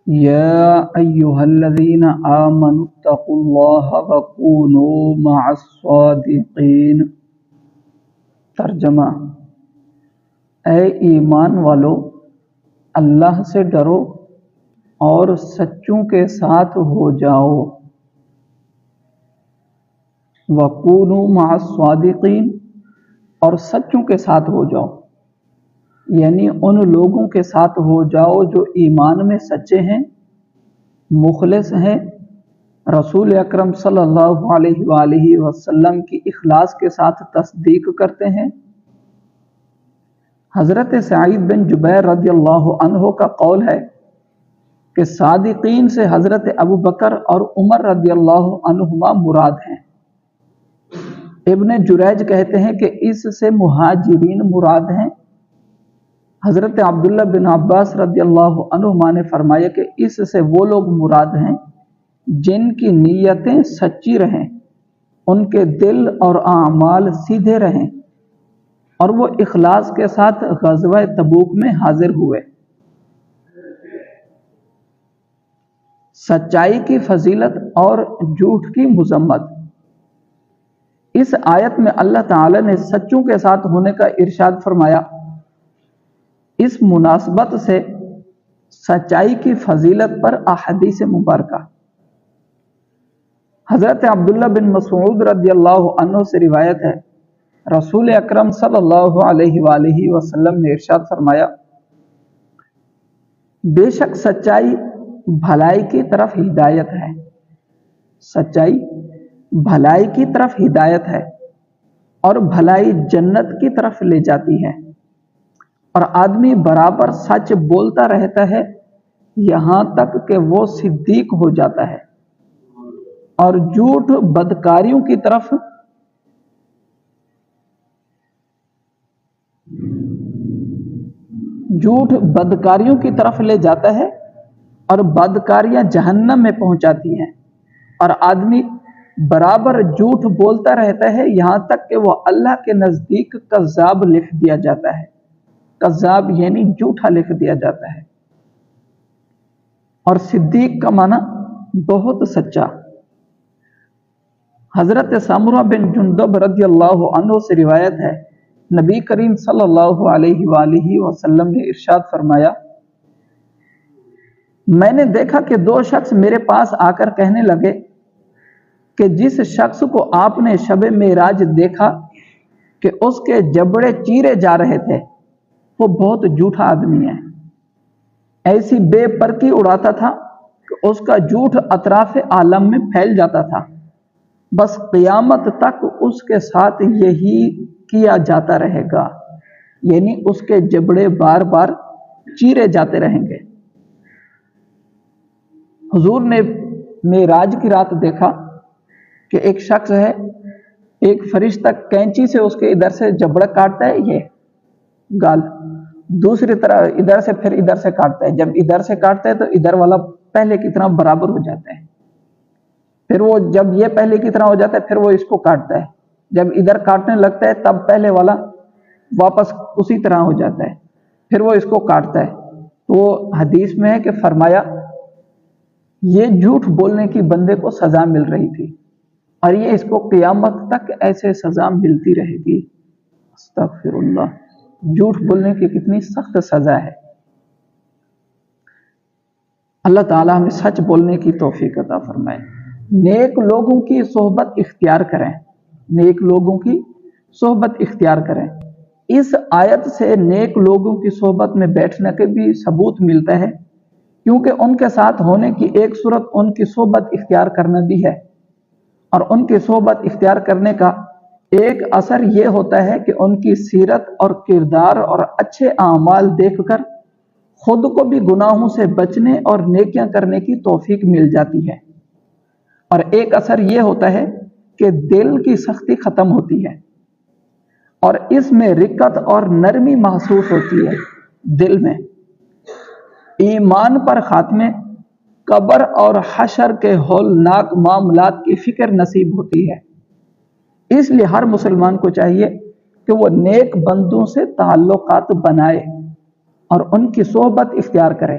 یا ایہا الذین آمنوا اتقوا اللہ وکونوا مع الصادقین۔ ترجمہ: اے ایمان والو، اللہ سے ڈرو اور سچوں کے ساتھ ہو جاؤ۔ وَكُونُوا مَعَ الصَّادِقِينَ، اور سچوں کے ساتھ ہو جاؤ، یعنی ان لوگوں کے ساتھ ہو جاؤ جو ایمان میں سچے ہیں، مخلص ہیں، رسول اکرم صلی اللہ علیہ وآلہ وسلم کی اخلاص کے ساتھ تصدیق کرتے ہیں۔ حضرت سعید بن جبیر رضی اللہ عنہ کا قول ہے کہ صادقین سے حضرت ابوبکر اور عمر رضی اللہ عنہما مراد ہیں۔ ابن جریج کہتے ہیں کہ اس سے مہاجرین مراد ہیں۔ حضرت عبداللہ بن عباس رضی اللہ عنہما نے فرمایا کہ اس سے وہ لوگ مراد ہیں جن کی نیتیں سچی رہیں، ان کے دل اور اعمال سیدھے رہیں، اور وہ اخلاص کے ساتھ غزوہ تبوک میں حاضر ہوئے۔ سچائی کی فضیلت اور جھوٹ کی مذمت۔ اس آیت میں اللہ تعالی نے سچوں کے ساتھ ہونے کا ارشاد فرمایا۔ اس مناسبت سے سچائی کی فضیلت پر احادیث مبارکہ۔ حضرت عبداللہ بن مسعود رضی اللہ عنہ سے روایت ہے، رسول اکرم صلی اللہ علیہ وآلہ وسلم نے ارشاد فرمایا، بے شک سچائی بھلائی کی طرف ہدایت ہے۔ سچائی بھلائی کی طرف ہدایت ہے، اور بھلائی جنت کی طرف لے جاتی ہے، اور آدمی برابر سچ بولتا رہتا ہے یہاں تک کہ وہ صدیق ہو جاتا ہے، اور جھوٹ بدکاریوں کی طرف لے جاتا ہے، اور بدکاریاں جہنم میں پہنچاتی ہیں، اور آدمی برابر جھوٹ بولتا رہتا ہے یہاں تک کہ وہ اللہ کے نزدیک کذاب لکھ دیا جاتا ہے۔ کذاب یعنی جھوٹا لکھ دیا جاتا ہے۔ اور صدیق کا معنی بہت سچا۔ حضرت سمرہ بن جندب رضی اللہ عنہ سے روایت ہے، نبی کریم صلی اللہ علیہ وآلہ وسلم نے ارشاد فرمایا، میں نے دیکھا کہ دو شخص میرے پاس آ کر کہنے لگے کہ جس شخص کو آپ نے شب معراج دیکھا کہ اس کے جبڑے چیرے جا رہے تھے، وہ بہت جھوٹا آدمی ہے۔ ایسی بے پرکی اڑاتا تھا کہ اس کا جھوٹ اطراف عالم میں پھیل جاتا تھا، بس قیامت تک اس کے ساتھ یہی کیا جاتا رہے گا، یعنی اس کے جبڑے بار بار چیرے جاتے رہیں گے۔ حضور نے معراج کی رات دیکھا کہ ایک شخص ہے، ایک فرشتہ کینچی سے اس کے ادھر سے جبڑا کاٹتا ہے، یہ گال، دوسری طرح ادھر سے پھر ادھر سے کاٹتا ہے۔ جب ادھر سے کاٹتا ہے تو ادھر والا پہلے کی طرح برابر ہو جاتا ہے، پھر وہ جب یہ پہلے کی طرح ہو جاتا ہے پھر وہ اس کو کاٹتا ہے، جب ادھر کاٹنے لگتا ہے تب پہلے والا واپس اسی طرح ہو جاتا ہے، پھر وہ اس کو کاٹتا ہے۔ تو حدیث میں ہے کہ فرمایا یہ جھوٹ بولنے کی بندے کو سزا مل رہی تھی، اور یہ اس کو قیامت تک ایسے سزا ملتی رہے گی۔ استغفر اللہ، جھوٹ بولنے کی کتنی سخت سزا ہے۔ اللہ تعالیٰ ہمیں سچ بولنے کی توفیق عطا فرمائے۔ نیک لوگوں کی صحبت اختیار کریں، نیک لوگوں کی صحبت اختیار کریں۔ اس آیت سے نیک لوگوں کی صحبت میں بیٹھنے کے بھی ثبوت ملتا ہے، کیونکہ ان کے ساتھ ہونے کی ایک صورت ان کی صحبت اختیار کرنا بھی ہے، اور ان کی صحبت اختیار کرنے کا ایک اثر یہ ہوتا ہے کہ ان کی سیرت اور کردار اور اچھے اعمال دیکھ کر خود کو بھی گناہوں سے بچنے اور نیکیاں کرنے کی توفیق مل جاتی ہے، اور ایک اثر یہ ہوتا ہے کہ دل کی سختی ختم ہوتی ہے، اور اس میں رقت اور نرمی محسوس ہوتی ہے دل میں۔ ایمان پر خاتمے، قبر اور حشر کے ہولناک معاملات کی فکر نصیب ہوتی ہے۔ اس لیے ہر مسلمان کو چاہیے کہ وہ نیک بندوں سے تعلقات بنائے اور ان کی صحبت اختیار کرے۔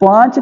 5